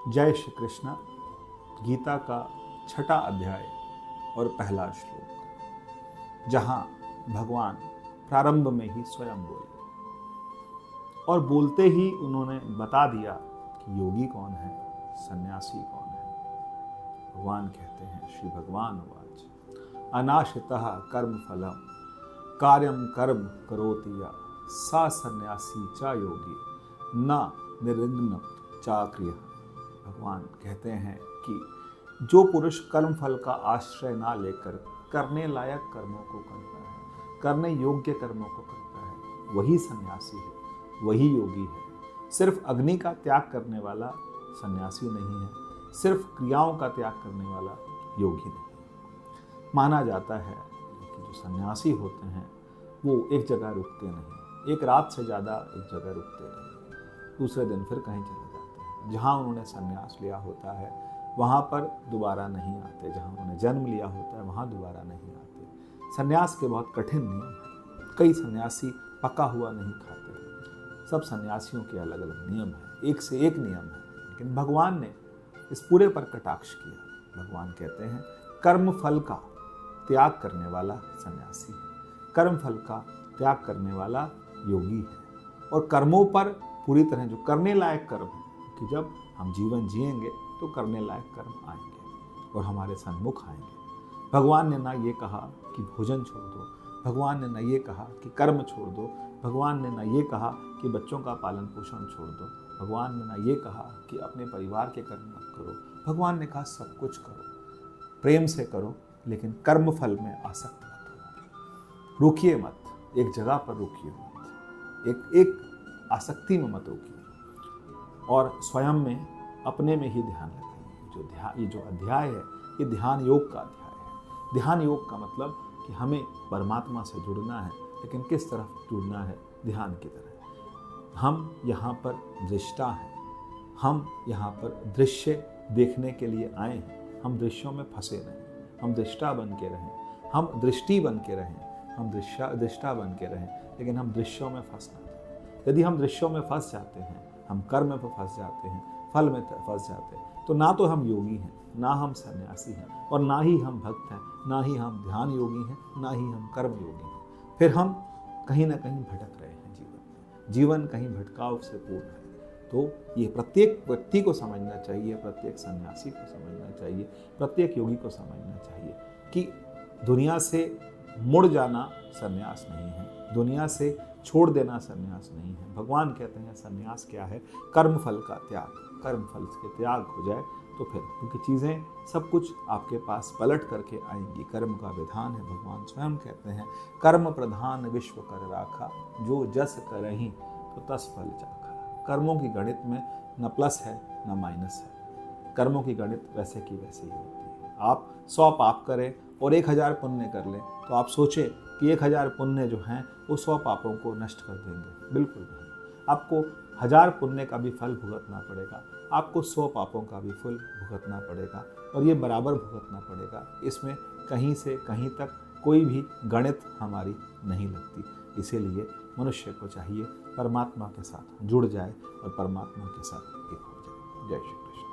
जय श्री कृष्ण। गीता का 6वां अध्याय और पहला श्लोक, जहां भगवान प्रारंभ में ही स्वयं बोले और बोलते ही उन्होंने बता दिया कि योगी कौन है, सन्यासी कौन है। भगवान कहते हैं, श्री भगवान उवाच अनाश्रितः कर्म फलम कार्यम कर्म करोति यः स सन्यासी च योगी न निर्विघ्नं चाक्रियः। भगवान कहते हैं कि जो पुरुष कर्म फल का आश्रय ना लेकर करने लायक कर्मों को करता है, करने योग्य कर्मों को करता है, वही सन्यासी है, वही योगी है। सिर्फ अग्नि का त्याग करने वाला सन्यासी नहीं है, सिर्फ क्रियाओं का त्याग करने वाला योगी नहीं। माना जाता है कि जो सन्यासी होते हैं वो एक जगह रुकते नहीं, एक रात से ज़्यादा एक जगह रुकते नहीं, दूसरे दिन फिर कहीं चले जाते हैं। जहाँ उन्होंने सन्यास लिया होता है वहाँ पर दोबारा नहीं आते, जहाँ उन्होंने जन्म लिया होता है वहाँ दोबारा नहीं आते। सन्यास के बहुत कठिन नियम हैं, कई सन्यासी पका हुआ नहीं खाते। सब सन्यासियों के अलग अलग नियम हैं, एक से एक नियम है, लेकिन भगवान ने इस पूरे पर कटाक्ष किया। भगवान कहते हैं कर्म फल का त्याग करने वाला सन्यासी है, कर्म फल का त्याग करने वाला योगी है। और कर्मों पर पूरी तरह जो करने लायक कर्म है, कि जब हम जीवन जिएंगे तो करने लायक कर्म आएंगे और हमारे सन्मुख आएंगे। भगवान ने ना ये कहा कि भोजन छोड़ दो, भगवान ने ना ये कहा कि कर्म छोड़ दो, भगवान ने ना ये कहा कि बच्चों का पालन पोषण छोड़ दो, भगवान ने ना ये कहा कि अपने परिवार के कर्म मत करो। भगवान ने कहा सब कुछ करो, प्रेम से करो, लेकिन कर्म फल में आसक्त मत हो। रुकिए मत, एक जगह पर रुकिए मत, एक आसक्ति में मत रुकिए और स्वयं में अपने में ही ध्यान लगाइए। ये जो अध्याय है ये ध्यान योग का अध्याय है। ध्यान योग का मतलब कि हमें परमात्मा से जुड़ना है, लेकिन किस तरफ जुड़ना है? ध्यान की तरह। हम यहाँ पर दृष्टा हैं, हम यहाँ पर दृश्य देखने के लिए आए हैं। हम दृश्यों में फंसे नहीं, हम दृष्टा बन के रहें, हम दृष्टि बन के रहें, हम दृष्टा बन के रहें, लेकिन हम दृश्यों में फंस ना जाए। यदि हम दृश्यों में फंस जाते हैं, हम कर्म में फंस जाते हैं, फल में फंस जाते हैं, तो ना तो हम योगी हैं, ना हम सन्यासी हैं, और ना ही हम भक्त हैं, ना ही हम ध्यान योगी हैं, ना ही हम कर्म योगी हैं। फिर हम कहीं ना कहीं भटक रहे हैं जीवन में, जीवन कहीं भटकाव से पूर्ण है। तो ये प्रत्येक व्यक्ति को समझना चाहिए, प्रत्येक सन्यासी को समझना चाहिए, प्रत्येक योगी को समझना चाहिए कि दुनिया से मुड़ जाना सन्यास नहीं है, दुनिया से छोड़ देना सन्यास नहीं है। भगवान कहते हैं सन्यास क्या है? कर्म फल का त्याग। कर्म फल के त्याग हो जाए तो फिर क्योंकि चीज़ें सब कुछ आपके पास पलट करके आएंगी। कर्म का विधान है। भगवान स्वयं कहते हैं कर्म प्रधान विश्व कर राखा, जो जस करहीं तो तस फल चाखा। कर्मों की गणित में न प्लस है न माइनस है, कर्मों की गणित वैसे की वैसे ही होती है। आप 100 पाप करें और 1000 पुण्य कर लें तो आप सोचें कि 1000 पुण्य जो हैं वो 100 पापों को नष्ट कर देंगे? बिल्कुल नहीं। आपको 1000 पुण्य का भी फल भुगतना पड़ेगा, आपको 100 पापों का भी फल भुगतना पड़ेगा, और ये बराबर भुगतना पड़ेगा। इसमें कहीं से कहीं तक कोई भी गणित हमारी नहीं लगती। इसीलिए मनुष्य को चाहिए परमात्मा के साथ जुड़ जाए और परमात्मा के साथ एक हो जाए। जय श्री कृष्ण।